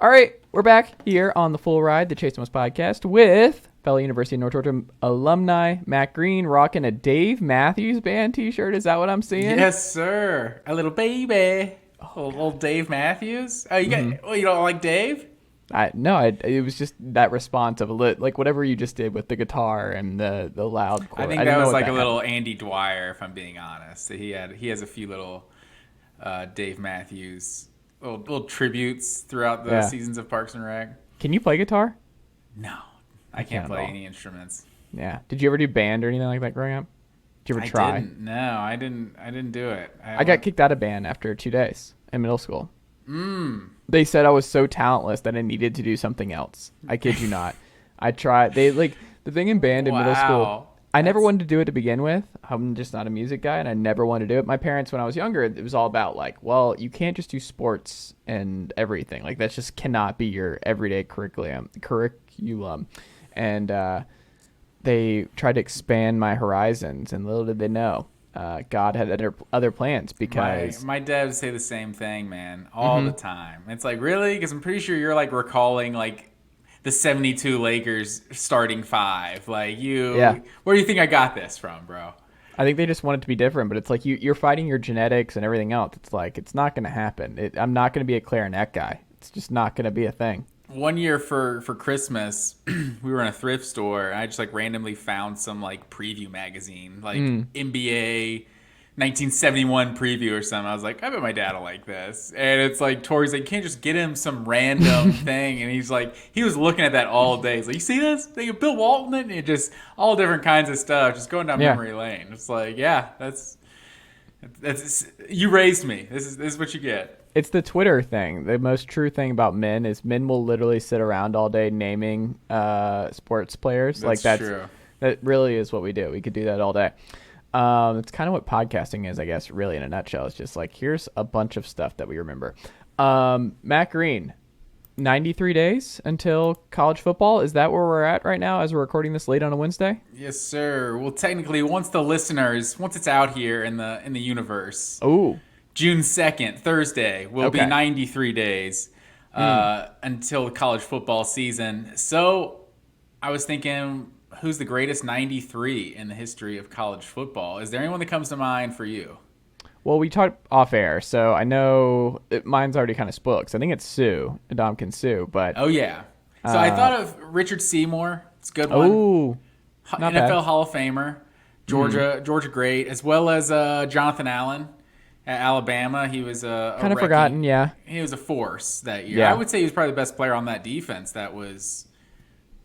All right, we're back here on the Full Ride, the Chase Thomas podcast with fellow University of North Georgia alumni Matt Green rocking a Dave Matthews Band t-shirt. Is that what I'm seeing? Yes, sir. A little baby. Old Dave Matthews. Oh, you don't like Dave? It was just that response of like whatever you just did with the guitar and the loud chord. I think that was like a little Andy Dwyer, if I'm being honest. He has a few little Dave Matthews little tributes throughout the seasons of Parks and Rec. Can you play guitar? No, I can't play any instruments. Yeah. Did you ever do band or anything like that growing up? Did you ever try? I didn't. No, I didn't do it. I got kicked out of band after 2 days in middle school. They said I was so talentless that I needed to do something else. I kid you not. I tried. The thing in band in middle school, I never wanted to do it to begin with. I'm just not a music guy, and I never wanted to do it. My parents, when I was younger, it was all about like, well, you can't just do sports and everything. Like that just cannot be your everyday curriculum. And they tried to expand my horizons, and little did they know, God had other plans because my dad would say the same thing, man, all the time. It's like, really? Because I'm pretty sure you're like recalling like the 72 Lakers starting five. Like where do you think I got this from, bro? I think they just want it to be different, but it's like you're fighting your genetics and everything else. It's like, it's not going to happen. I'm not going to be a clarinet guy. It's just not going to be a thing. One year for Christmas, we were in a thrift store, and I just like randomly found some like preview magazine, like NBA 1971 preview or something. I was like, I bet my dad will like this. And it's like, Tori's like, you can't just get him some random thing. And he's like, he was looking at that all day. He's like, you see this? They have Bill Walton in it, and just all different kinds of stuff, just going down memory lane. It's like, yeah, that's you raised me. This is what you get. It's the Twitter thing. The most true thing about men is men will literally sit around all day naming sports players. That's true. That really is what we do. We could do that all day. It's kind of what podcasting is, I guess, really in a nutshell. It's just like, here's a bunch of stuff that we remember. Matt Green, 93 days until college football. Is that where we're at right now as we're recording this late on a Wednesday? Yes, sir. Well, technically, once it's out here in the universe. Oh. June 2nd, Thursday, will be 93 days until the college football season. So I was thinking, who's the greatest 93 in the history of college football? Is there anyone that comes to mind for you? Well, we talked off air, so I know mine's already kind of spoiled because I think it's Sue, Ndamukong Suh. But oh, yeah. So I thought of Richard Seymour. It's a good one. Oh, NFL bad. Hall of Famer, Georgia great, as well as Jonathan Allen. At Alabama, he was kind of forgotten, yeah. He was a force that year. Yeah. I would say he was probably the best player on that defense. That was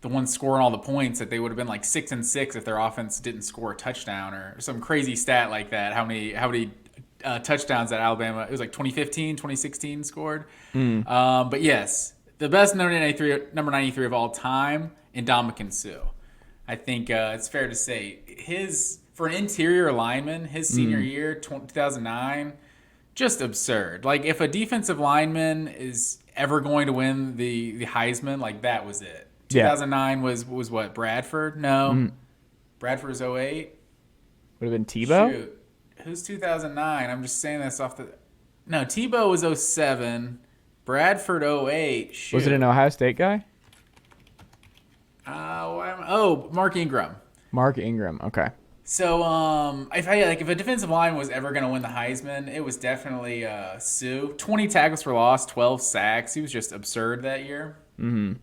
the one scoring all the points. That they would have been like 6-6 if their offense didn't score a touchdown or some crazy stat like that. How many touchdowns at Alabama? It was like 2015, 2016 scored. But yes, the best number 93 of all time, Ndamukong Suh. I think it's fair to say for an interior lineman, his senior year, 2009, just absurd. Like, if a defensive lineman is ever going to win the Heisman, like, that was it. 2009 was what, Bradford? No. Bradford was 08? Would have been Tebow? Shoot. Who's 2009? I'm just saying this off the... No, Tebow was 07. Bradford 08. Shoot. Was it an Ohio State guy? Mark Ingram. Mark Ingram, okay. So, if a defensive line was ever going to win the Heisman, it was definitely Suh. 20 tackles for loss, 12 sacks. He was just absurd that year. Mm-hmm.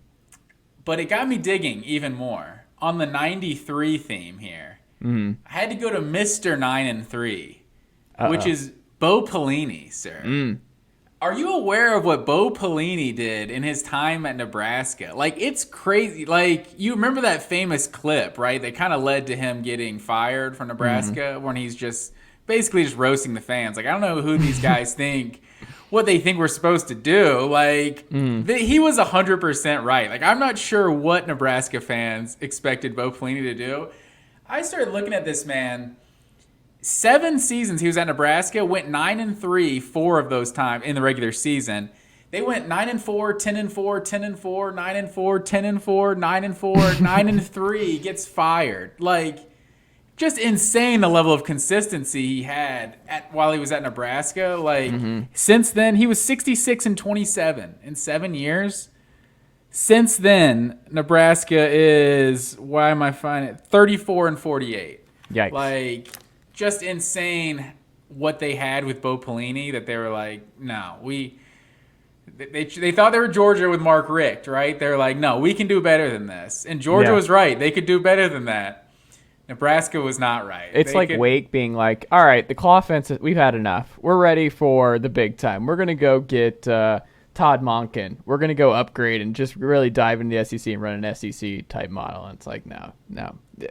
But it got me digging even more on the 93 theme here. Mm-hmm. I had to go to Mr. 9-3, which is Bo Pelini, sir. Are you aware of what Bo Pelini did in his time at Nebraska? Like, it's crazy. Like, you remember that famous clip, right? That kind of led to him getting fired from Nebraska when he's just basically just roasting the fans. Like, I don't know who these guys think, what they think we're supposed to do. Like, he was 100% right. Like, I'm not sure what Nebraska fans expected Bo Pelini to do. I started looking at this man. 7 seasons he was at Nebraska, went 9-3, 4 of those times in the regular season. They went 9-4, 10-4, 10-4, 9-4, 10-4, 9-4, 9-3, gets fired. Like, just insane, the level of consistency he had while he was at Nebraska. Like, since then, he was 66-27 in 7 years. Since then, Nebraska is, why am I finding it, 34-48. Yikes. Like, just insane what they had with Bo Pelini, that they were like, no, they thought they were Georgia with Mark Richt, right? They're like, no, we can do better than this. And Georgia was right. They could do better than that. Nebraska was not right. It's like Wake being like, all right, the claw offense, we've had enough. We're ready for the big time. We're going to go get Todd Monken. We're going to go upgrade and just really dive into the SEC and run an SEC type model. And it's like, no.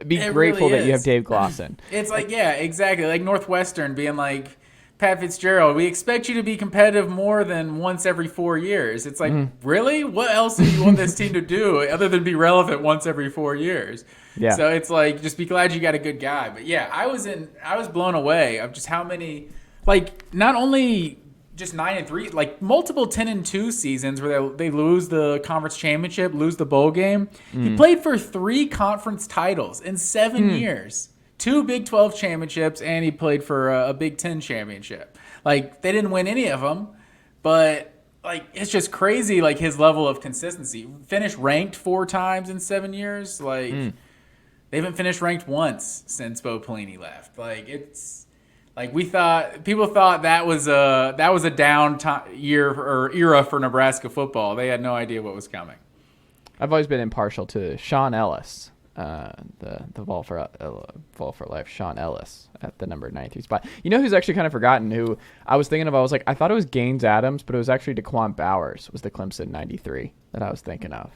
Be grateful that you have Dave Glosson. It's like, yeah, exactly. Like Northwestern being like, Pat Fitzgerald, we expect you to be competitive more than once every 4 years. It's like, really? What else do you want this team to do other than be relevant once every 4 years? Yeah. So it's like, just be glad you got a good guy. But yeah, I was blown away of just how many, like, not only just 9-3, like multiple 10-2 seasons where they lose the conference championship, lose the bowl game. He played for 3 conference titles in 7 years. 2 Big 12 championships, and he played for a Big 10 championship. Like, they didn't win any of them, but like, it's just crazy, like, his level of consistency. Finished ranked 4 times in 7 years. Like, they haven't finished ranked once since Bo Pelini left. Like, it's like, people thought that was a down year or era for Nebraska football. They had no idea what was coming. I've always been impartial to Sean Ellis. The Vol for Life, Sean Ellis at the number 93 spot. You know who's actually kind of forgotten, who I was thinking of? I was like, I thought it was Gaines Adams, but it was actually Daquan Bowers was the Clemson 93 that I was thinking of.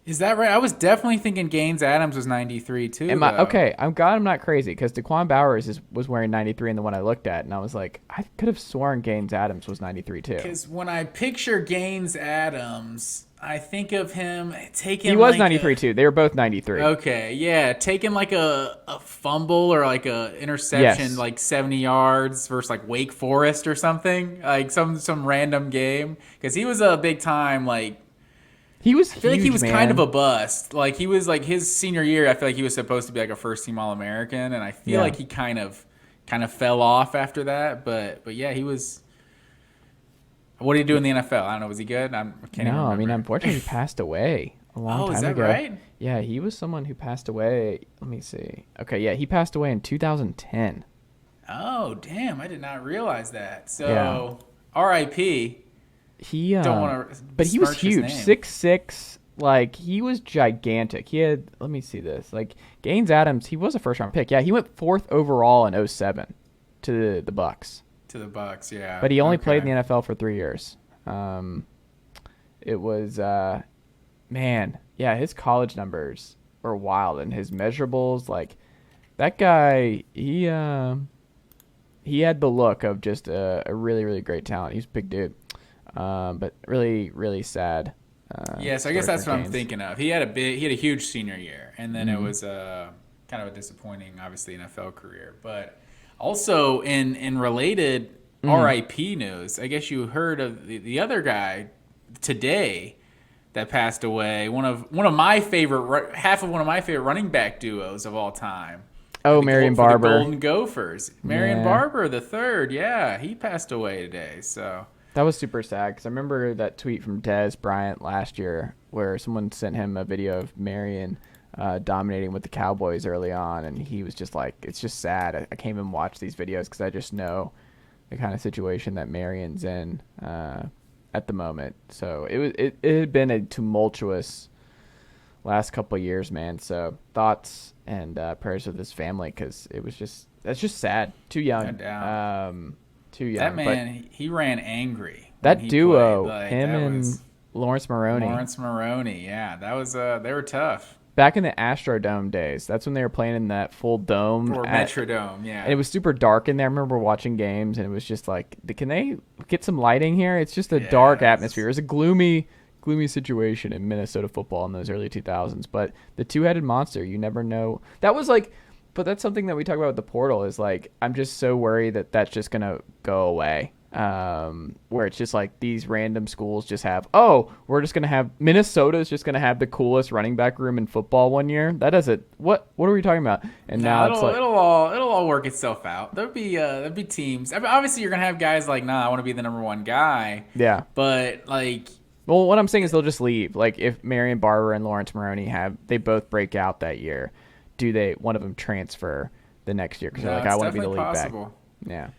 Is that right? I was definitely thinking Gaines Adams was 93 too. Okay, I'm glad I'm not crazy, because Daquan Bowers was wearing 93 in the one I looked at, and I was like, I could have sworn Gaines Adams was 93 too. Because when I picture Gaines Adams, I think of him taking. He was 93 too. They were both 93. Okay, yeah, taking like a fumble or like a interception, like 70 yards versus like Wake Forest or something, like some random game. Because he was a big time, like, he was. I feel huge, like he was man. kind of a bust. Like, he was like, his senior year, I feel like he was supposed to be like a first team All-American, and I feel like he kind of fell off after that. But yeah, he was. What did he do in the NFL? I don't know. Was he good? I can't even remember. I mean, unfortunately, he passed away a long time ago. Oh, is that right? Yeah, he was someone who passed away. Let me see. Okay, yeah, he passed away in 2010. Oh, damn. I did not realize that. So, R.I.P. He don't want to. But he was huge. 6'6". Like, he was gigantic. He had, let me see this. Like, Gaines Adams, he was a first-round pick. Yeah, he went 4th overall in 2007 to the Bucks. To the Bucks, yeah. But he only played in the NFL for 3 years. It was, man, yeah, his college numbers were wild, and his measurables, like, that guy, he had the look of just a really, really great talent. He's a big dude, but really, really sad. Yeah, so I guess that's what I'm thinking of. He had a huge senior year, and then it was kind of a disappointing, obviously, NFL career, but. Also, in related RIP news, I guess you heard of the other guy today that passed away. One of my favorite running back duos of all time. Oh, Marion Barber, the Golden Gophers. Marion Barber the third. Yeah, he passed away today. So that was super sad, because I remember that tweet from Dez Bryant last year where someone sent him a video of Marion dominating with the Cowboys early on, and he was just like, it's just sad. I can't even watch these videos because I just know the kind of situation that Marion's in at the moment. So it had been a tumultuous last couple of years, man. So thoughts and prayers with his family, because that's just sad. Too young. Too young. That man, he ran angry. That duo, and Lawrence Maroney. Yeah, that was they were tough. Back in the Astrodome days, that's when they were playing in that full dome. Or Metrodome, yeah. And it was super dark in there. I remember watching games, and it was just like, can they get some lighting here? It's just a dark atmosphere. It was a gloomy situation in Minnesota football in those early 2000s. But the two-headed monster, you never know. That was like, but that's something that we talk about with the portal is like, I'm just so worried that that's just going to go away. where it's just like these random schools just have, oh, we're just going to have Minnesota's just going to have the coolest running back room in football one year. That doesn't, what are we talking about? And now it's like, it'll all work itself out. There'll be teams. I mean, obviously you're going to have guys like, nah, I want to be the number one guy. yeah. But like, Well, what I'm saying is they'll just leave. Like if Marion Barber and Lawrence Maroney they both break out that year, do one of them transfer the next year? Because they're like, I want to be the lead possible. back.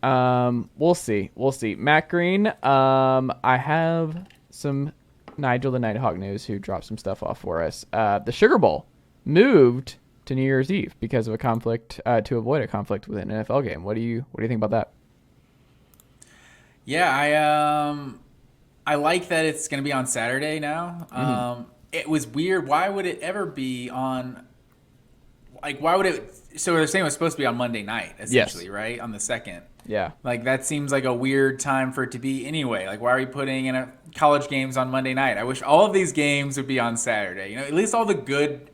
Yeah. We'll see. Matt Green. I have some Nigel the Nighthawk news who dropped some stuff off for us. The Sugar Bowl moved to New Year's Eve because of a conflict, to avoid a conflict with an NFL game. What do you think about that? Yeah, I like that it's going to be on Saturday now. It was weird. Why would it ever be on? Like, why would it? So they're saying it was supposed to be on Monday night, essentially, right? On the 2nd. Yeah. Like, that seems like a weird time for it to be anyway. Like, why are we putting in college games on Monday night? I wish all of these games would be on Saturday. You know, at least all the good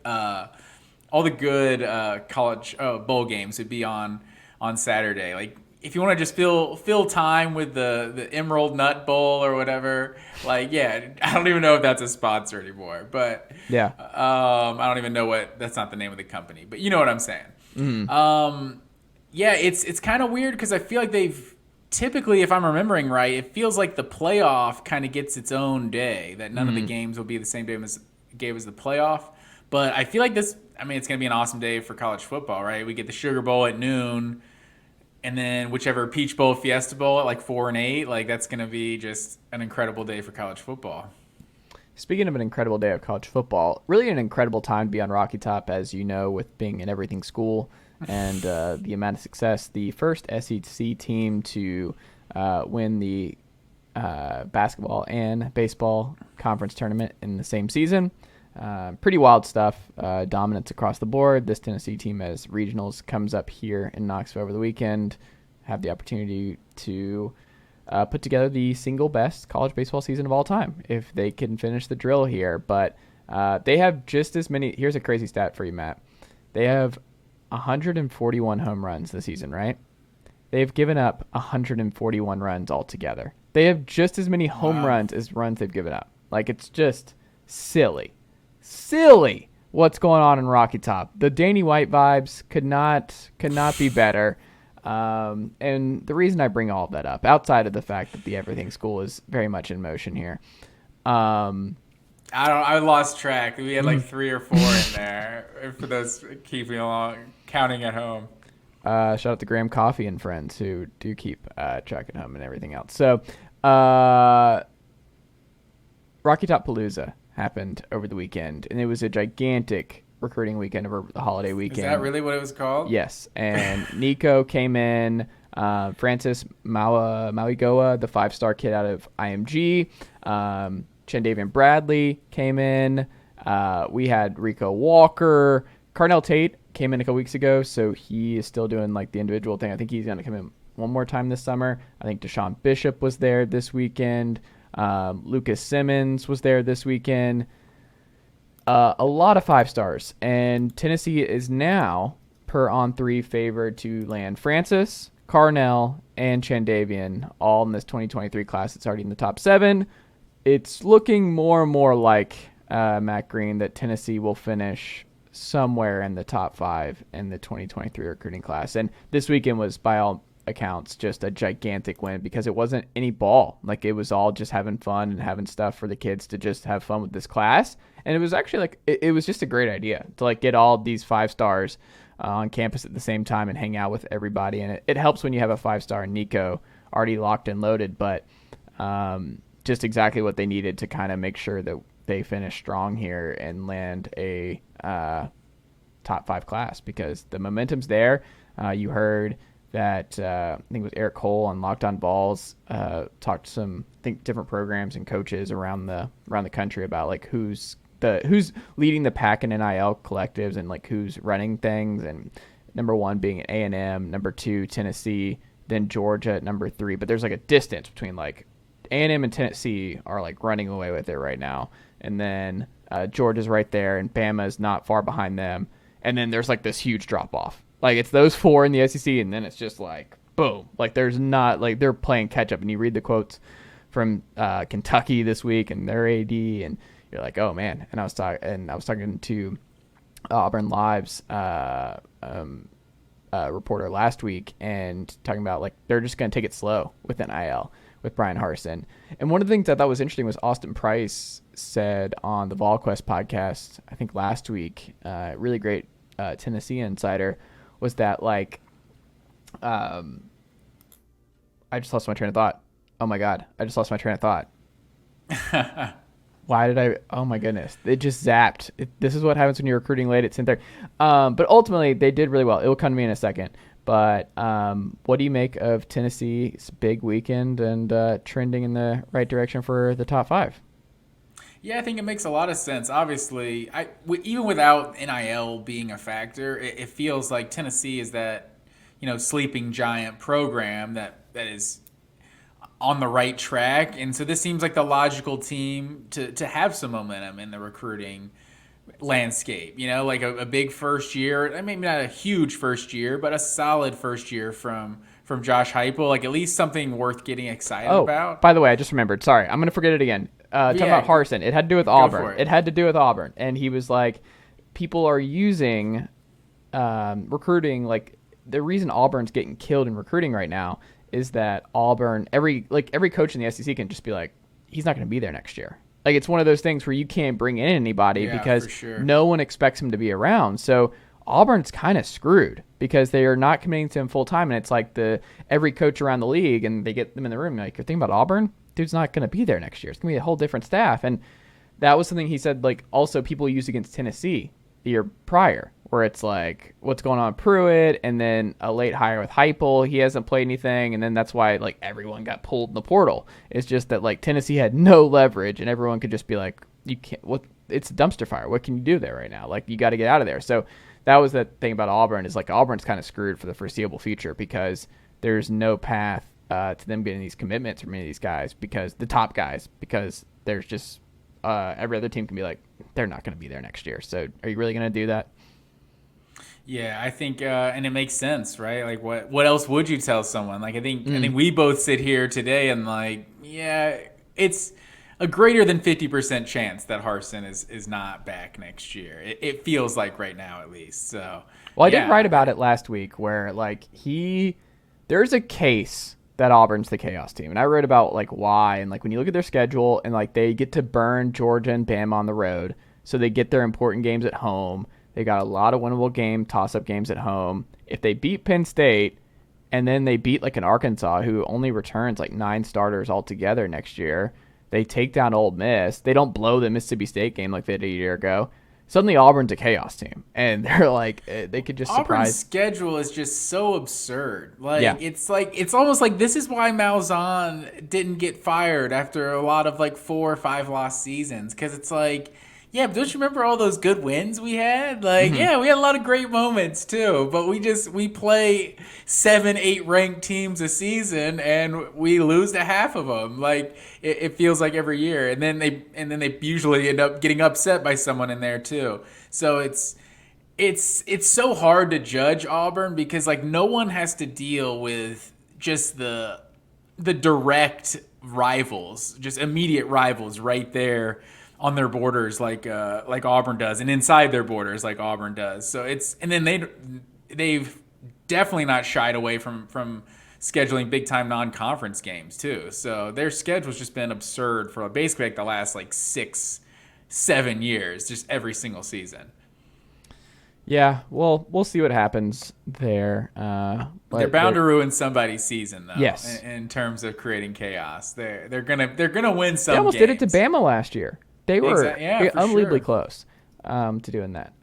college bowl games would be on Saturday. Like, if you want to just fill time with the Emerald Nut Bowl or whatever, like, yeah, I don't even know if that's a sponsor anymore. But yeah, I don't even know that's not the name of the company. But you know what I'm saying. Mm-hmm. Yeah, it's kind of weird because I feel like they've typically, if I'm remembering right, it feels like the playoff kind of gets its own day, that none of the games will be the same day as the playoff. But I feel like it's going to be an awesome day for college football, right? We get the Sugar Bowl at noon, and then whichever Peach Bowl, Fiesta Bowl at like 4 and 8, like that's going to be just an incredible day for college football. Speaking of an incredible day of college football, really an incredible time to be on Rocky Top, as you know, with being an everything school and the amount of success. The first SEC team to win the basketball and baseball conference tournament in the same season. Pretty wild stuff. Dominance across the board. This Tennessee team, as regionals comes up here in Knoxville over the weekend, have the opportunity to put together the single best college baseball season of all time if they can finish the drill here. But they have just as many. Here's a crazy stat for you, Matt. They have 141 home runs this season, right? They've given up 141 runs altogether. They have just as many home runs as runs they've given up. Like, it's just silly what's going on in Rocky Top. The Danny White vibes could not be better. And the reason I bring all of that up, outside of the fact that the everything school is very much in motion here, I lost track. We had like 3 or 4 in there for those keeping along, counting at home. Shout out to Graham Coffee and friends who do keep track at home and everything else. So, Rocky Top Palooza happened over the weekend, and it was a gigantic recruiting weekend over the holiday weekend. Is that really what it was called? Yes. And Nico came in, Francis Mauigoa, the 5-star kid out of IMG, Chandavian Bradley came in. We had Rico Walker. Carnell Tate came in a couple weeks ago, so he is still doing like the individual thing. I think he's going to come in one more time this summer. I think Deshaun Bishop was there this weekend. Lucas Simmons was there this weekend. A lot of 5-stars, and Tennessee is now per On3 favored to land Francis, Carnell, and Chandavian all in this 2023 class. It's already in the top 7. It's looking more and more like Matt Green that Tennessee will finish somewhere in the top 5 in the 2023 recruiting class. And this weekend was, by all accounts, just a gigantic win because it wasn't any ball. Like, it was all just having fun and having stuff for the kids to just have fun with this class. And it was actually like, it was just a great idea to like get all these 5-stars on campus at the same time and hang out with everybody. And it helps when you have a 5-star Nico already locked and loaded, but just exactly what they needed to kind of make sure that they finish strong here and land a top 5 class because the momentum's there. You heard that I think it was Eric Cole on Locked On Balls talked to some, I think, different programs and coaches around the country about like who's leading the pack in NIL collectives and like who's running things, and number 1 being A&M, number 2 Tennessee, then Georgia at number 3. But there's like a distance between like A&M and Tennessee are like running away with it right now, and then Georgia's right there, and Bama's not far behind them, and then there's like this huge drop off. Like, it's those 4 in the SEC, and then it's just like boom. Like there's not like they're playing catch up, and you read the quotes from Kentucky this week and their AD, and you're like, oh man. And I was talking to Auburn Live's reporter last week, and talking about like they're just going to take it slow with NIL with Brian Harsin. And one of the things I thought was interesting was Austin Price said on the VolQuest podcast, I think last week, really great Tennessee insider, was that like, I just lost my train of thought. Oh my God, I just lost my train of thought. Why did I? Oh my goodness, it just zapped. This is what happens when you're recruiting late at 10:30. But ultimately, they did really well. It will come to me in a second. But what do you make of Tennessee's big weekend and trending in the right direction for the top 5? Yeah, I think it makes a lot of sense. Obviously, even without NIL being a factor, it feels like Tennessee is that, sleeping giant program that is on the right track. And so this seems like the logical team to have some momentum in the recruiting landscape, like a big first year. Maybe not a huge first year, but a solid first year from Josh Heupel, like at least something worth getting excited about. By the way, I just remembered. Sorry, I'm going to forget it again. Talking about Harsin, it had to do with Auburn. It had to do with Auburn. And he was like, people are using recruiting, like the reason Auburn's getting killed in recruiting right now is that Auburn, every coach in the SEC can just be like, he's not going to be there next year. Like it's one of those things where you can't bring in anybody because no one expects him to be around. So Auburn's kind of screwed because they are not committing to him full time. And it's like every coach around the league, and they get them in the room. Like, you're thinking about Auburn? Dude's not going to be there next year. It's going to be a whole different staff. And that was something he said, like, also people used against Tennessee the year prior, where it's like, what's going on with Pruitt, and then a late hire with Heupel. He hasn't played anything, and then that's why like everyone got pulled in the portal. It's just that like Tennessee had no leverage, and everyone could just be like, you can't. What? It's a dumpster fire. What can you do there right now? Like, you got to get out of there. So that was the thing about Auburn, is like Auburn's kind of screwed for the foreseeable future because there's no path to them getting these commitments from any of these guys, because the top guys, because there's just every other team can be like, they're not going to be there next year. So are you really going to do that? Yeah, I think, and it makes sense, right? Like, what else would you tell someone? Like, I think we both sit here today and like, yeah, it's a greater than 50% chance that Harsin is not back next year. It feels like right now, at least. So, well, I did write about it last week, where like there's a case that Auburn's the chaos team, and I wrote about like why, and like when you look at their schedule, and like they get to burn Georgia and Bama on the road, so they get their important games at home. They got a lot of winnable toss-up games at home. If they beat Penn State, and then they beat like an Arkansas who only returns like 9 starters altogether next year, they take down Ole Miss. They don't blow the Mississippi State game like they did a year ago. Suddenly Auburn's a chaos team, and they're like, they could just surprise. Auburn's schedule is just so absurd. It's almost like this is why Malzahn didn't get fired after a lot of like 4 or 5 lost seasons, because it's like, yeah, but don't you remember all those good wins we had? Like, yeah, we had a lot of great moments too, but we play 7, 8 ranked teams a season and we lose to half of them. Like, it feels like every year, and then they usually end up getting upset by someone in there too. So it's so hard to judge Auburn, because like no one has to deal with just the direct rivals, just immediate rivals right there on their borders, like Auburn does, and inside their borders like Auburn does. So and then they've definitely not shied away from scheduling big time non-conference games too. So their schedule's just been absurd for basically like the last like 6-7 years, just every single season. Yeah, well, we'll see what happens there. They're bound to ruin somebody's season, though. Yes, in terms of creating chaos, they're gonna win some. They almost games. did it to Bama last year. They were unbelievably close to doing that.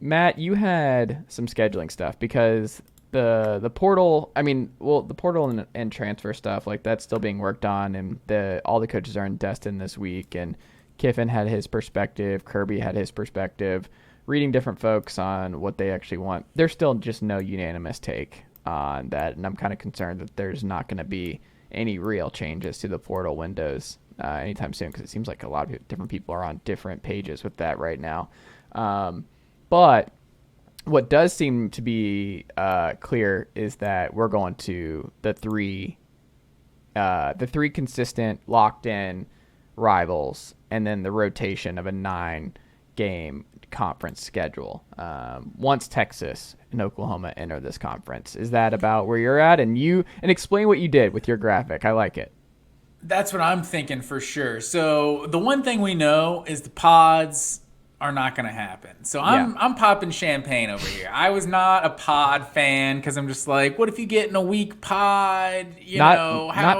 Matt, you had some scheduling stuff, because the portal. The portal and transfer stuff, like that's still being worked on, and all the coaches are in Destin this week, and Kiffin had his perspective, Kirby had his perspective. Reading different folks on what they actually want. There's still just no unanimous take on that, and I'm kind of concerned that there's not going to be any real changes to the portal windows anytime soon, because it seems like a lot of different people are on different pages with that right now. But what does seem to be clear is that we're going to the three consistent locked in rivals, and then the rotation of a 9-game conference schedule once Texas and Oklahoma enter this conference. Is that about where you're at? And explain what you did with your graphic. I like it. That's what I'm thinking for sure. So the one thing we know is the pods are not going to happen. So I'm popping champagne over here. I was not a pod fan because I'm just like, what if you get in a week pod? Not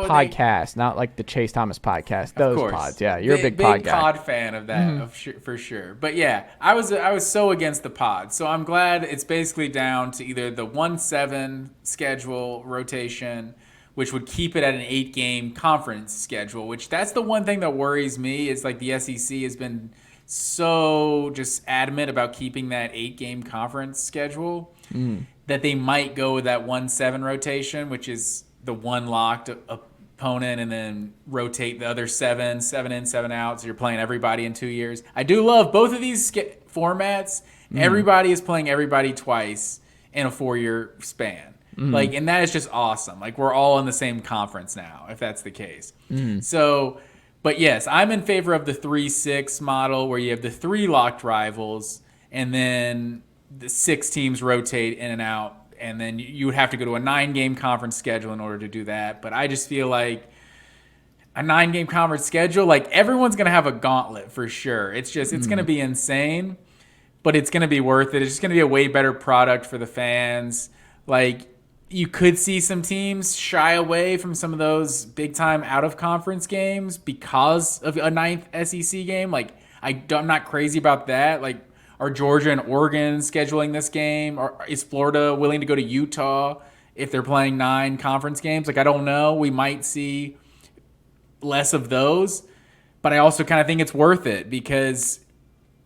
podcast, not like the Chase Thomas podcast. Those pods, yeah. You're a big pod guy. Pod fan of that, for sure. But yeah, I was so against the pod. So I'm glad it's basically down to either the 1-7 schedule rotation, which would keep it at an 8-game conference schedule. Which that's the one thing that worries me is like the SEC has been so just adamant about keeping that 8-game conference schedule that they might go with that 1-7 rotation, which is the one locked opponent, and then rotate the other 7 in, 7 out. So you're playing everybody in 2 years. I do love both of these formats. Everybody is playing everybody twice in a 4-year span. Like, and that is just awesome. Like, we're all in the same conference now, if that's the case. So, but yes, I'm in favor of the 3-6 model where you have the 3 locked rivals and then the 6 teams rotate in and out. And then you would have to go to a 9-game conference schedule in order to do that. But I just feel like a 9-game conference schedule, like everyone's going to have a gauntlet for sure. It's just, it's going to be insane, but it's going to be worth it. It's just going to be a way better product for the fans. Like, you could see some teams shy away from some of those big-time out-of-conference games because of a 9th SEC game. Like, I'm not crazy about that. Like, are Georgia and Oregon scheduling this game? Or is Florida willing to go to Utah if they're playing 9 conference games? Like, I don't know. We might see less of those. But I also kind of think it's worth it because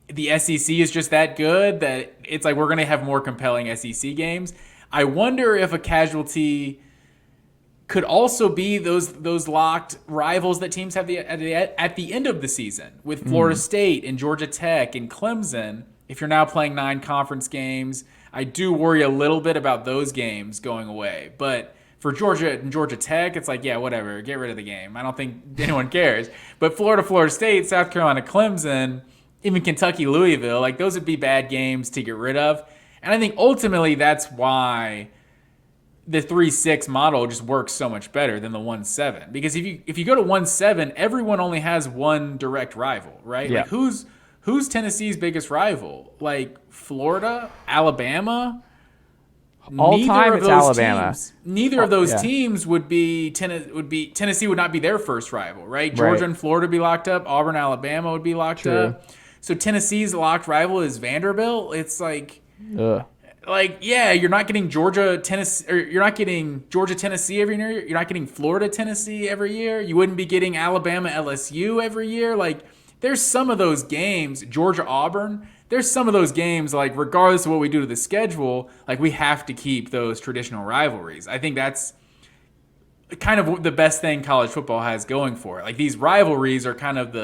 the SEC is just that good that it's like we're going to have more compelling SEC games. I wonder if a casualty could also be those locked rivals that teams have at the end of the season with Florida State and Georgia Tech and Clemson. If you're now playing 9 conference games, I do worry a little bit about those games going away. But for Georgia and Georgia Tech, it's like, yeah, whatever, get rid of the game. I don't think anyone cares. But Florida State, South Carolina, Clemson, even Kentucky, Louisville, like those would be bad games to get rid of. And I think ultimately that's why the 3-6 model just works so much better than the 1-7. Because if you go to 1-7, everyone only has one direct rival, right? Yeah. Like who's Tennessee's biggest rival? Like Florida, Alabama? All time it's Alabama. Neither of those teams would be Tennessee would not be their first rival, right? Georgia and Florida would be locked up. Auburn, Alabama would be locked up. So Tennessee's locked rival is Vanderbilt. It's like you're not getting Georgia, Tennessee, or you're not getting Georgia, Tennessee every year. You're not getting Florida, Tennessee every year. You wouldn't be getting Alabama, LSU every year. Like, there's some of those games, Georgia, Auburn. There's some of those games, like, regardless of what we do to the schedule, like, we have to keep those traditional rivalries. I think that's kind of the best thing college football has going for it. Like, these rivalries are kind of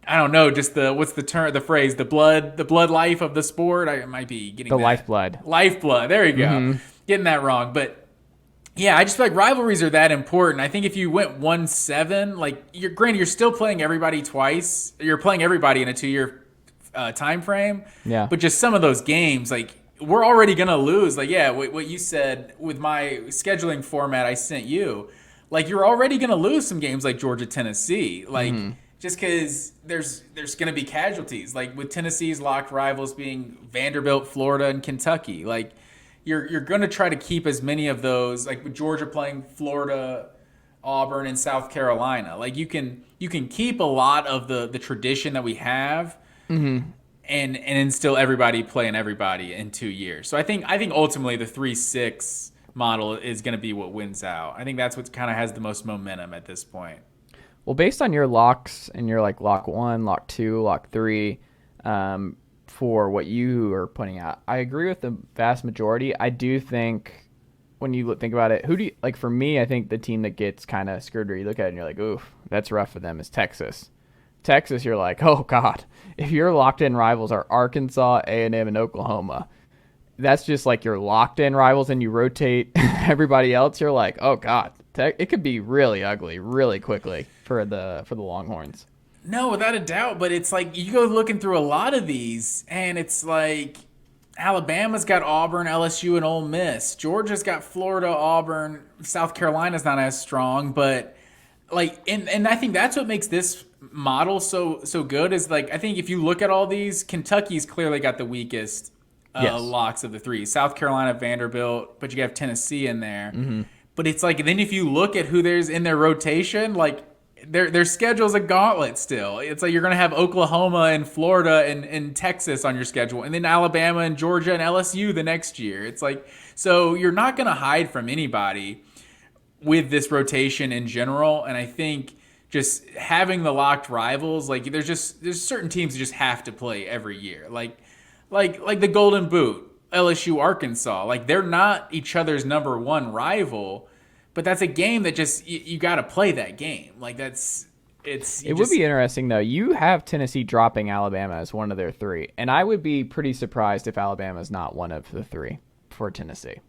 I don't know, just the phrase, the blood life of the sport. I might be getting the lifeblood. Lifeblood. There you go. Getting that wrong. But yeah, I just feel like rivalries are that important. I think if you went 1-7, like you're still playing everybody twice. You're playing everybody in a 2-year time frame. Yeah. But just some of those games, like we're already gonna lose. Like what you said with my scheduling format I sent you, like you're already gonna lose some games like Georgia, Tennessee. Like. Just because there's going to be casualties, like with Tennessee's locked rivals being Vanderbilt, Florida, and Kentucky. Like you're going to try to keep as many of those, like with Georgia playing Florida, Auburn, and South Carolina. Like you can keep a lot of the tradition that we have, and instill everybody playing everybody in 2 years. So I think ultimately the 3-6 model is going to be what wins out. I think that's what kind of has the most momentum at this point. Well, based on your locks and your like lock 1, lock 2, lock 3, for what you are putting out, I agree with the vast majority. I do think when you think about it, who do you like? For me, I think the team that gets kind of screwed, where you look at it and you're like, "Oof, that's rough for them," is Texas. Texas, you're like, oh God, if your locked in rivals are Arkansas, A&M, and Oklahoma, that's just like your locked in rivals, and you rotate everybody else. You're like, oh God, it could be really ugly really quickly for the Longhorns. No, without a doubt. But it's like you go looking through a lot of these, and it's like Alabama's got Auburn, LSU, and Ole Miss. Georgia's got Florida, Auburn. South Carolina's not as strong, but like, and I think that's what makes this model so good. Is like, I think if you look at all these, Kentucky's clearly got the weakest locks of the three. South Carolina, Vanderbilt, but you have Tennessee in there. Mm-hmm. But it's like, then if you look at who there's in their rotation, like their schedule's a gauntlet still. It's like you're going to have Oklahoma and Florida and Texas on your schedule, and then Alabama and Georgia and LSU the next year. It's like, so you're not going to hide from anybody with this rotation in general. And I think just having the locked rivals, like there's certain teams that just have to play every year. Like the Golden Boot, LSU, Arkansas. Like, they're not each other's number one rival, but that's a game that just you got to play that game. Like, it would be interesting though. You have Tennessee dropping Alabama as one of their three, and I would be pretty surprised if Alabama is not one of the three for Tennessee.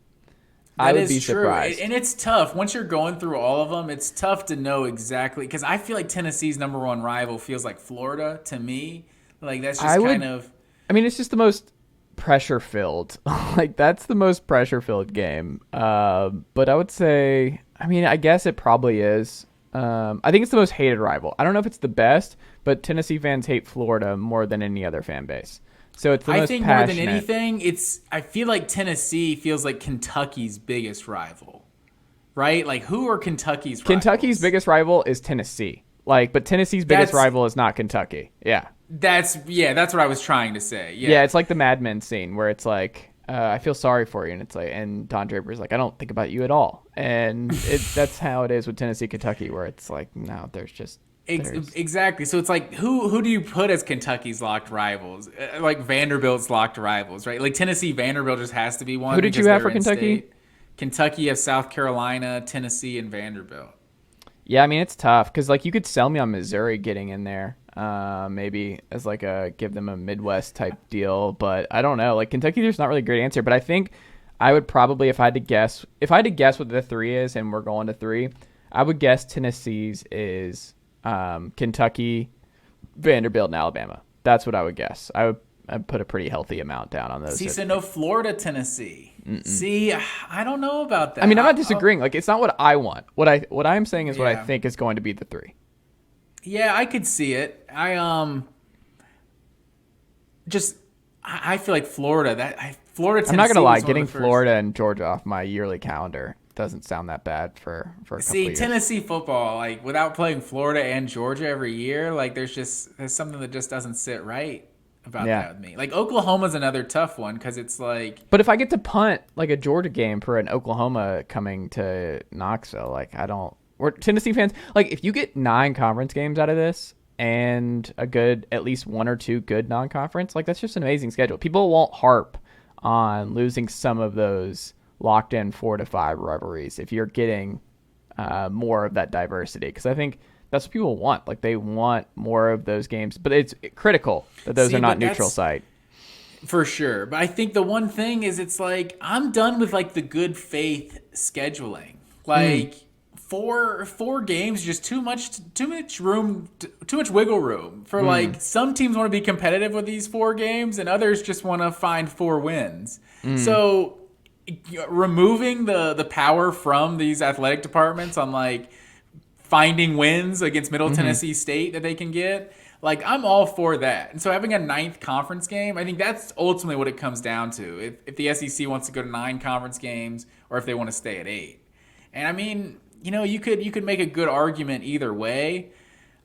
I would be surprised. And it's tough once you're going through all of them. It's tough to know exactly, because I feel like Tennessee's number one rival feels like Florida to me. Like, that's just I mean, it's just the most pressure-filled. Like, that's the most pressure-filled game. But I would say, I mean, I guess it probably is. I think it's the most hated rival. I don't know if it's the best, but Tennessee fans hate Florida more than any other fan base. So it's the most passionate. More than anything, I feel like Tennessee feels like Kentucky's biggest rival, right? Like, who are Kentucky's rivals? Kentucky's biggest rival is Tennessee. Like, but Tennessee's biggest rival is not Kentucky. Yeah. That's what I was trying to say. Yeah, it's like the Mad Men scene where it's like, I feel sorry for you, and it's like, and Don Draper's like, I don't think about you at all, and that's how it is with Tennessee, Kentucky, where it's like, no, there's just exactly. So it's like, who do you put as Kentucky's locked rivals? Like Vanderbilt's locked rivals, right? Like Tennessee, Vanderbilt just has to be one. Who did you have for Kentucky? State. Kentucky has South Carolina, Tennessee, and Vanderbilt. Yeah, I mean, it's tough because like you could sell me on Missouri getting in there. Maybe as like give them a Midwest type deal, but I don't know. Like Kentucky, there's not really a great answer, but I think I would probably, if I had to guess what the three is, and we're going to three, I would guess Tennessee's is Kentucky, Vanderbilt, and Alabama. That's what I would guess. I'd put a pretty healthy amount down on those. See, so no Florida, Tennessee. Mm-mm. See, I don't know about that. I mean, I'm not disagreeing. Like, it's not what I want. What I'm saying is what I think is going to be the three. Yeah, I could see it. I feel like Florida. Florida. Tennessee, I'm not gonna lie. Getting Florida and Georgia off my yearly calendar doesn't sound that bad for a couple of years. Tennessee football, like without playing Florida and Georgia every year, like there's something that just doesn't sit right about that with me. Like Oklahoma's another tough one because it's like. But if I get to punt like a Georgia game for an Oklahoma coming to Knoxville, like I don't. Or Tennessee fans, like if you get 9 conference games out of this and at least 1 or 2 good non-conference, like that's just an amazing schedule. People won't harp on losing some of those locked in 4 to 5 rivalries if you're getting more of that diversity, because I think that's what people want. Like they want more of those games, but it's critical that those are not neutral site. For sure. But I think the one thing is it's like I'm done with like the good faith scheduling. Like four games, just too much wiggle room for like some teams want to be competitive with these 4 games and others just want to find 4 wins. So removing the power from these athletic departments on like finding wins against Middle Tennessee State that they can get, like I'm all for that. And so having a 9th conference game, I think that's ultimately what it comes down to. If the SEC wants to go to 9 conference games or if they want to stay at 8. And I mean, you know, you could make a good argument either way.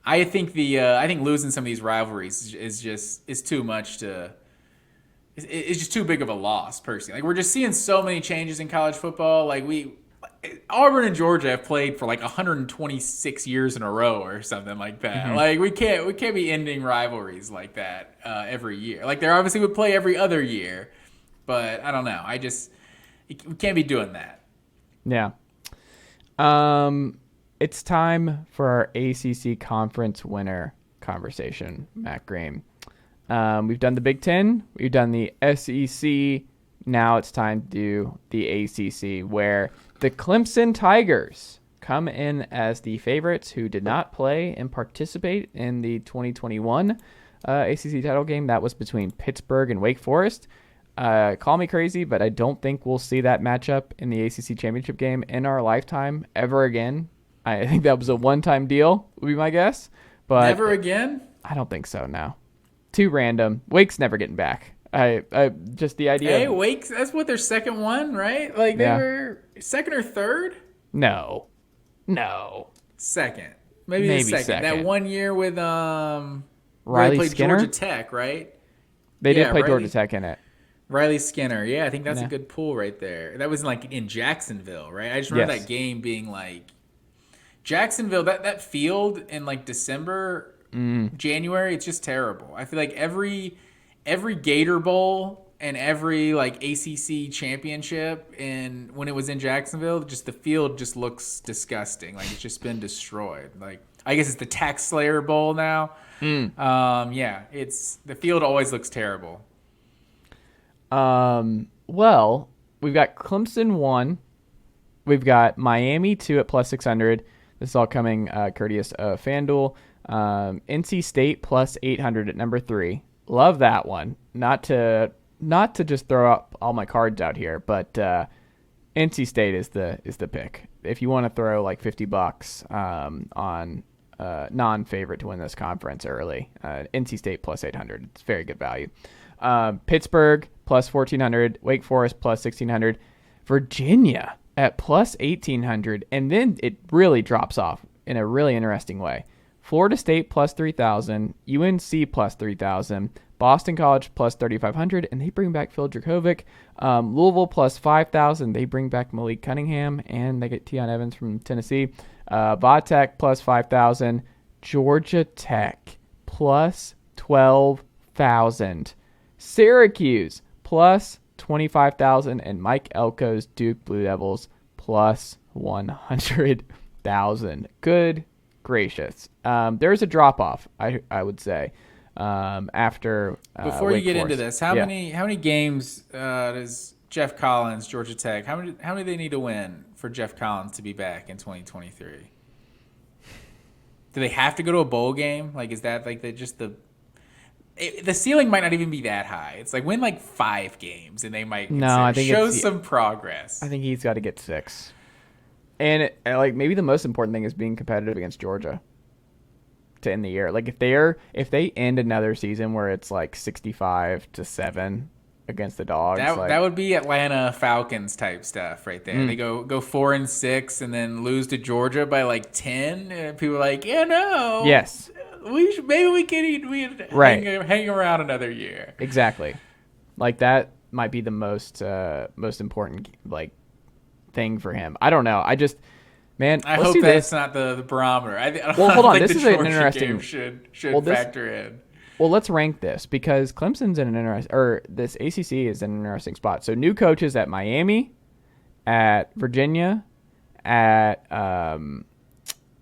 I think losing some of these rivalries is too much to. It's just too big of a loss, personally. Like we're just seeing so many changes in college football. Like Auburn and Georgia have played for like 126 years in a row or something like that. Like we can't be ending rivalries like that every year. Like they obviously would play every other year, but I don't know. We can't be doing that. Yeah. It's time for our ACC conference winner conversation, Matt Green. We've done the Big Ten. We've done the SEC. Now it's time to do the ACC, where the Clemson Tigers come in as the favorites who did not play and participate in the 2021 ACC title game. That was between Pittsburgh and Wake Forest. Call me crazy, but I don't think we'll see that matchup in the ACC championship game in our lifetime ever again. I think that was a one-time deal, would be my guess. But never again? I don't think so, no. Too random. Wake's never getting back. I just the idea. Hey, Wake, that's what their second one, right? Like they were second or third? No. Second. Maybe the second. That 1 year with Riley played Skinner? Georgia Tech, right? They did play Georgia Tech in it. Riley Skinner. Yeah, I think that's a good pull right there. That was like in Jacksonville, right? I just remember that game being like Jacksonville, that field in like December, January, it's just terrible. I feel like every Gator Bowl and every like ACC championship and when it was in Jacksonville, just the field just looks disgusting. Like it's just been destroyed. Like I guess it's the Tax Slayer Bowl now. It's the field always looks terrible. Well, we've got Clemson 1. We've got Miami 2 at plus 600. This is all coming courteous of FanDuel. NC State plus 800 at number 3. Love that one. Not to just throw up all my cards out here, but NC State is the pick. If you want to throw like $50 on non-favorite to win this conference early, NC State plus 800. It's very good value. Pittsburgh plus 1,400. Wake Forest plus 1,600. Virginia at plus 1,800. And then it really drops off in a really interesting way. Florida State plus 3,000. UNC plus 3,000. Boston College plus 3,500. And they bring back Phil Dracovic. Louisville plus 5,000. They bring back Malik Cunningham. And they get Tion Evans from Tennessee. Vatech plus 5,000. Georgia Tech plus 12,000. Syracuse plus 25,000, and Mike Elko's Duke Blue Devils plus 100,000. Good gracious. There's a drop off, I would say, after. Before Wake you get Forest. into this, how many games does Jeff Collins, Georgia Tech? How many do they need to win for Jeff Collins to be back in 2023? Do they have to go to a bowl game? Like, is that like the ceiling might not even be that high. It's like win like 5 games and they might show some progress. I think he's got to get 6. And like maybe the most important thing is being competitive against Georgia to end the year. Like if they end another season where it's like 65-7 against the Dogs, that would be Atlanta Falcons type stuff right there. They go 4-6 and then lose to Georgia by like 10 and people are like, yes. Maybe we can hang around another year. Exactly. Like that might be the most important like thing for him. I don't know. I hope that's not the barometer. Hold on. This is an interesting should factor in. Well, let's rank this because Clemson's in this ACC is in an interesting spot. So new coaches at Miami, at Virginia, at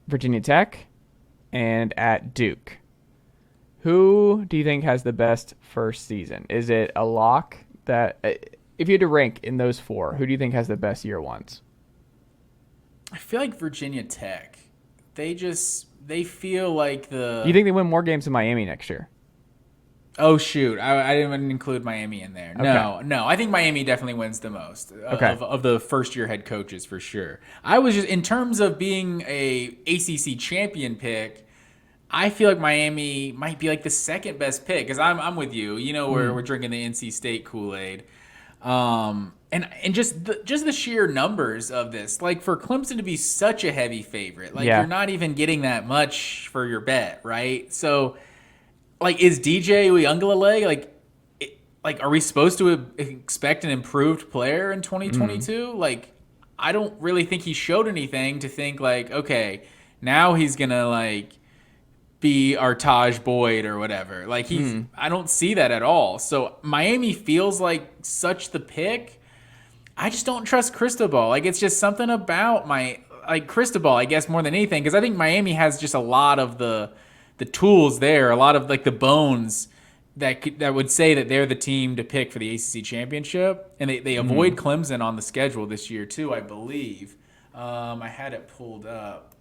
Virginia Tech, and at Duke. Who do you think has the best first season? Is it a lock that if you had to rank in those 4, who do you think has the best year ones? I feel like Virginia Tech. They feel like You think they win more games than Miami next year? Oh shoot! I didn't include Miami in there. Okay. No. I think Miami definitely wins the most of the first-year head coaches for sure. I was just in terms of being a ACC champion pick. I feel like Miami might be like the second best pick because I'm with you. You know, we're drinking the NC State Kool-Aid, and just the sheer numbers of this. Like for Clemson to be such a heavy favorite, you're not even getting that much for your bet, right? So. Like, is DJ Uiagalelei, are we supposed to expect an improved player in 2022? Like, I don't really think he showed anything to think, like, okay, now he's going to, be our Taj Boyd or whatever. Like, I don't see that at all. So, Miami feels like such the pick. I just don't trust Cristobal. Like, it's just something about Cristobal, I guess, more than anything, because I think Miami has just a lot of the the tools there, a lot of like the bones that would say that they're the team to pick for the ACC championship, and they avoid Clemson on the schedule this year too, I believe. I had it pulled up,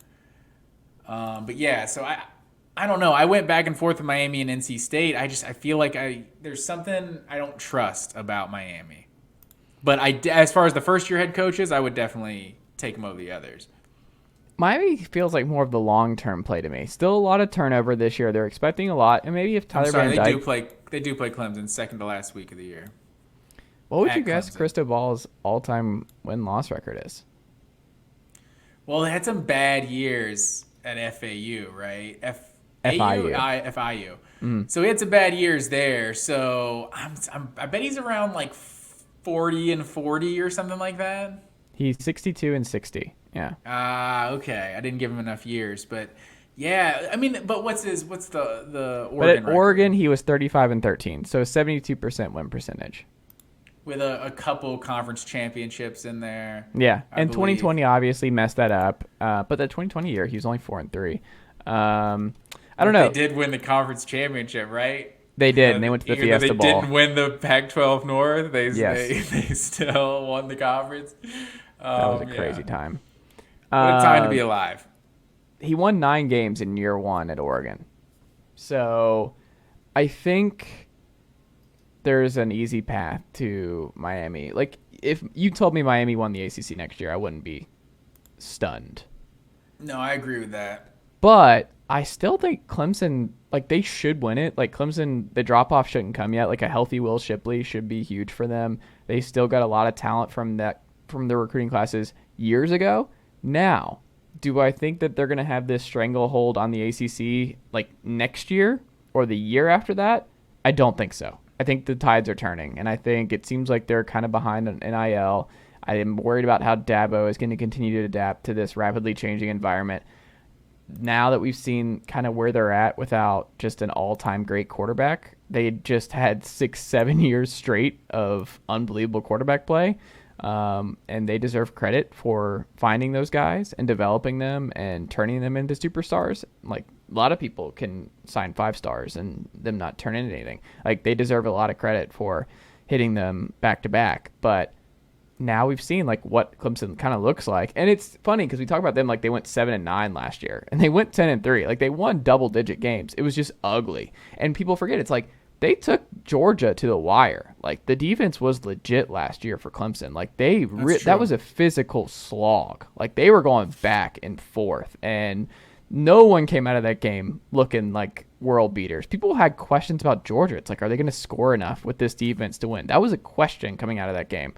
but yeah. So I don't know. I went back and forth with Miami and NC State. I feel like there's something I don't trust about Miami, but as far as the first year head coaches, I would definitely take them over the others. Miami feels like more of the long-term play to me. Still a lot of turnover this year. They're expecting a lot, and maybe if Tyler Van Dyke... They do play Clemson second to last week of the year. What would you guess Cristobal's all-time win-loss record is? Well, they had some bad years at FAU, right? FIU. FIU. So he had some bad years there. So I bet he's around like 40-40 or something like that. He's 62-60. Yeah. Okay. I didn't give him enough years, but yeah. I mean, but what's the Oregon? But at record? Oregon, he was 35-13, so 72% win percentage. With a couple conference championships in there. Yeah, and 2020 obviously messed that up. But the 2020 year, he was only 4-3. I don't know. They did win the conference championship, right? They did, and they went to the Fiesta Bowl. They didn't win the Pac-12 North. They still won the conference. That was a crazy time. What a time to be alive. He won 9 games in year 1 at Oregon. So I think there's an easy path to Miami. Like, if you told me Miami won the ACC next year, I wouldn't be stunned. No, I agree with that. But I still think Clemson, like, they should win it. Like, Clemson, the drop-off shouldn't come yet. Like, a healthy Will Shipley should be huge for them. They still got a lot of talent from the recruiting classes years ago. Now, do I think that they're going to have this stranglehold on the ACC, like, next year or the year after that? I don't think so. I think the tides are turning, and I think it seems like they're kind of behind on NIL. I am worried about how Dabo is going to continue to adapt to this rapidly changing environment. Now that we've seen kind of where they're at without just an all-time great quarterback, they just had 6-7 years straight of unbelievable quarterback play, and they deserve credit for finding those guys and developing them and turning them into superstars. Like, a lot of people can sign 5 stars and them not turn into anything. Like, they deserve a lot of credit for hitting them back to back, but now we've seen like what Clemson kind of looks like. And it's funny because we talk about them like they went 7-9 last year and they went 10-3. Like, they won double-digit games. It was just ugly. And people forget, it's like they took Georgia to the wire. Like, the defense was legit last year for Clemson. Like, that was a physical slog. Like, they were going back and forth, and no one came out of that game looking like world beaters. People had questions about Georgia. It's like, are they going to score enough with this defense to win? That was a question coming out of that game.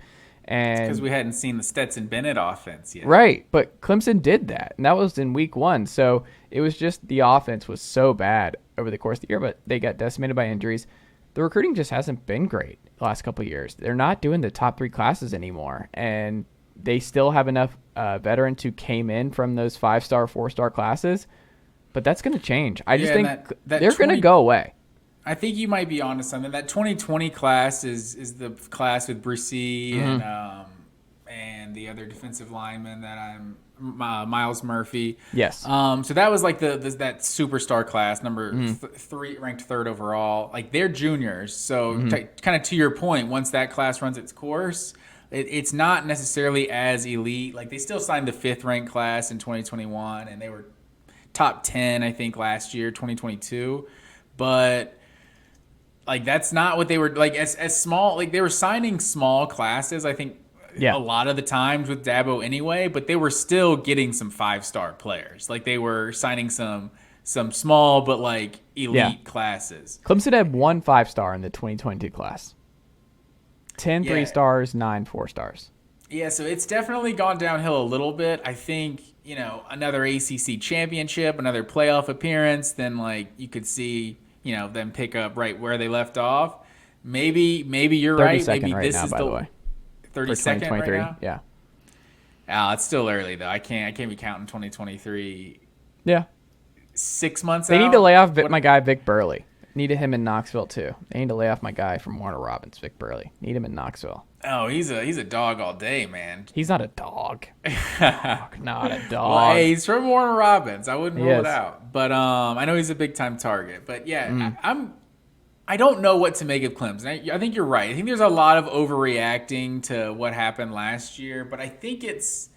And because we hadn't seen the Stetson Bennett offense yet. Right, but Clemson did that, and that was in week 1. So it was just the offense was so bad over the course of the year, but they got decimated by injuries. The recruiting just hasn't been great the last couple of years. They're not doing the top 3 classes anymore, and they still have enough veterans who came in from those 5-star, 4-star classes, but that's going to change. I just think they're going to go away. I think you might be onto something. That 2020 class is the class with Brucey and the other defensive lineman that Miles Murphy. Yes. So that was like that superstar class, number 3, ranked 3rd overall. Like, they're juniors. So kind of to your point, once that class runs its course, it's not necessarily as elite. Like, they still signed the 5th ranked class in 2021, and they were top 10, I think, last year, 2022. But like, that's not what they were like as small. Like, they were signing small classes, I think, a lot of the times with Dabo anyway. But they were still getting some 5-star players. Like, they were signing some small but like elite classes. Clemson had 1 5-star in the 2022 class. 10 3-stars, 9 4-stars. Yeah, so it's definitely gone downhill a little bit. I think, another ACC championship, another playoff appearance, then like you could see, them pick up right where they left off. Maybe you're right. Maybe right this now, is by the way. 32nd right now. Yeah. It's still early though. I can't be counting 2023. Yeah. 6 months. They need to lay off my guy Vic Burley. Needed him in Knoxville too. They need to lay off my guy from Warner Robins, Vic Burley. Need him in Knoxville. Oh, he's a dog all day, man. He's not a dog. Not a dog. Well, hey, he's from Warner Robins. I wouldn't He rule it is. out. But I know he's a big time target. But yeah, I don't know what to make of Clemson. I think you're right. I think there's a lot of overreacting to what happened last year, but I think it's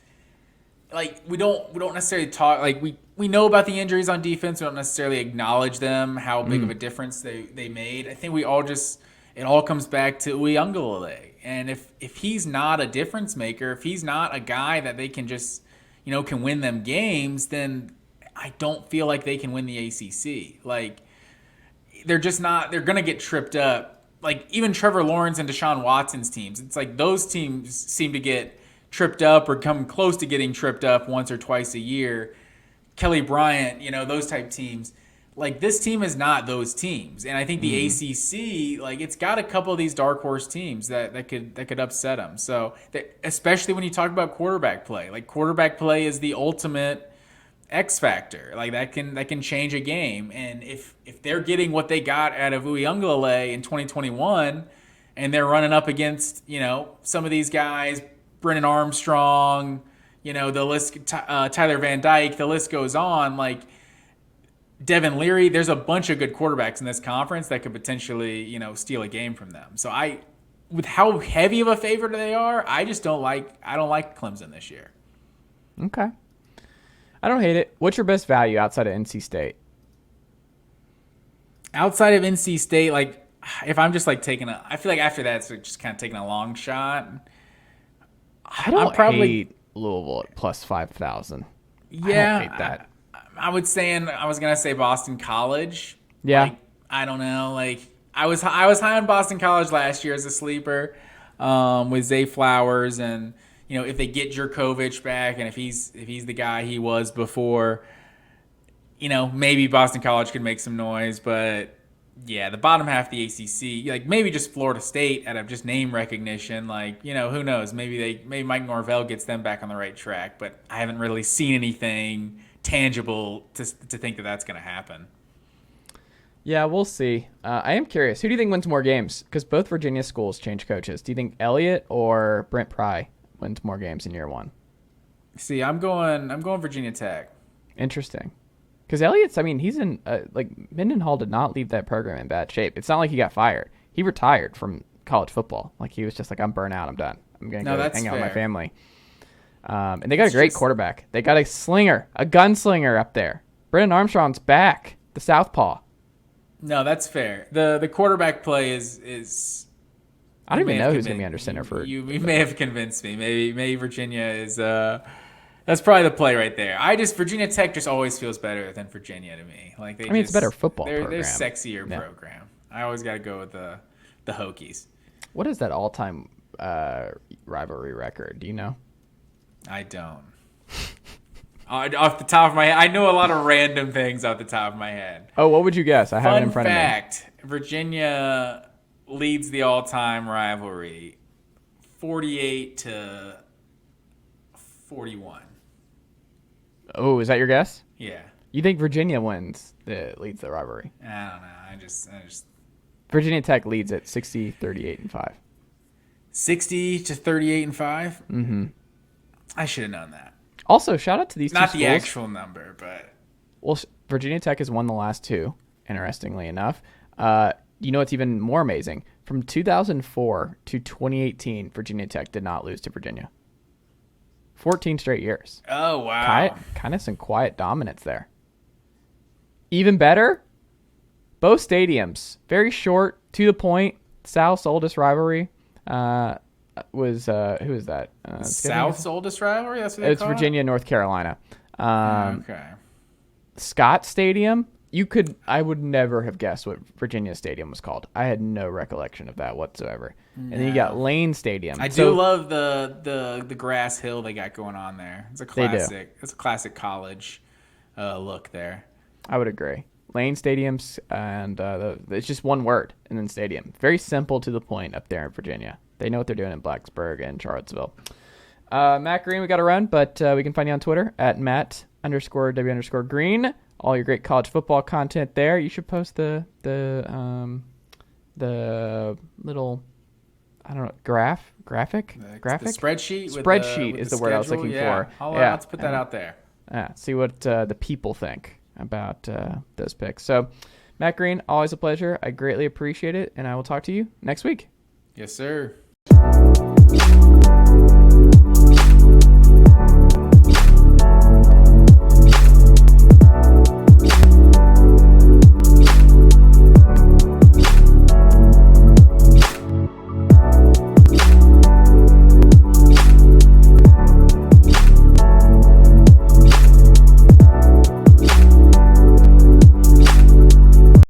like we don't necessarily talk like we know about the injuries on defense. We don't necessarily acknowledge them, how big of a difference they made. I think we all just it all comes back to Uyunglele. And if he's not a difference maker, if he's not a guy that they can just can win them games, then I don't feel like they can win the ACC. Like they're just not. They're gonna get tripped up. Like even Trevor Lawrence and Deshaun Watson's teams. It's like those teams seem to get tripped up or come close to getting tripped up once or twice a year. Kelly Bryant, those type teams. Like this team is not those teams, and I think the ACC, like it's got a couple of these dark horse teams that could upset them. So especially when you talk about quarterback play, like quarterback play is the ultimate X factor. Like that can change a game, and if they're getting what they got out of Uyunglele in 2021, and they're running up against some of these guys, Brennan Armstrong, the list, Tyler Van Dyke, the list goes on, like. Devin Leary, there's a bunch of good quarterbacks in this conference that could potentially, steal a game from them. So with how heavy of a favorite they are, I don't like Clemson this year. Okay. I don't hate it. What's your best value outside of NC State? Outside of NC State, like if I'm just like I feel like after that it's just kind of taking a long shot. I don't hate Louisville at plus 5,000. Yeah. I don't hate that. I was gonna say Boston College. Yeah. Like, I don't know. Like I was high on Boston College last year as a sleeper, with Zay Flowers, and if they get Jerkovich back, and if he's the guy he was before, maybe Boston College could make some noise. But yeah, the bottom half of the ACC, like maybe just Florida State out of just name recognition. Like who knows? Maybe Mike Norvell gets them back on the right track. But I haven't really seen anything tangible to think that that's going to happen. Yeah, we'll see. I am curious. Who do you think wins more games? Because both Virginia schools change coaches. Do you think Elliott or Brent Pry wins more games in year one? See, I'm going Virginia Tech. Interesting. Because Elliott's, he's in Mendenhall did not leave that program in bad shape. It's not like he got fired. He retired from college football. Like he was just like, I'm burnt out. I'm done. I'm going to go hang out with my family. And they got a great quarterback. They got a gunslinger up there. Brennan Armstrong's back, the southpaw. No, that's fair. The quarterback play is. I don't even know who's going to be under center for. You may have convinced me. Maybe Virginia is. That's probably the play right there. Virginia Tech just always feels better than Virginia to me. Like it's a better football program. They're sexier program. I always got to go with the Hokies. What is that all-time rivalry record? Do you know? I don't. Off the top of my head, I know a lot of random things off the top of my head. Oh, what would you guess? I have it in front of me. Fun fact, Virginia leads the all-time rivalry 48-41. Oh, is that your guess? Yeah. You think Virginia leads the rivalry? I don't know. I just Virginia Tech leads at 60, 38, and 5. 60 to 38 and 5? Mm-hmm. I should have known that. Also, shout out to these two schools. Not the actual number, but... Well, Virginia Tech has won the last two, interestingly enough. You know what's even more amazing? From 2004 to 2018, Virginia Tech did not lose to Virginia. 14 straight years. Oh, wow. Kind of some quiet dominance there. Even better, both stadiums. Very short, to the point. South's oldest rivalry. Who is that? South's oldest rivalry? That's what they call it? It's Virginia, North Carolina. Okay. Scott Stadium. I would never have guessed what Virginia Stadium was called. I had no recollection of that whatsoever. No. And then you got Lane Stadium. I do love the grass hill they got going on there. It's a classic. It's a classic college look there. I would agree. Lane Stadiums, and it's just one word, and then stadium. Very simple to the point up there in Virginia. They know what they're doing in Blacksburg and Charlottesville. Matt Green, we got to run, but we can find you on Twitter at Matt_W_Green. All your great college football content there. You should post the little I don't know, graphic. The spreadsheet. Spreadsheet with is the word I was looking for. Let's put that out there. See what the people think about those picks. So, Matt Green, always a pleasure. I greatly appreciate it, and I will talk to you next week. Yes, sir.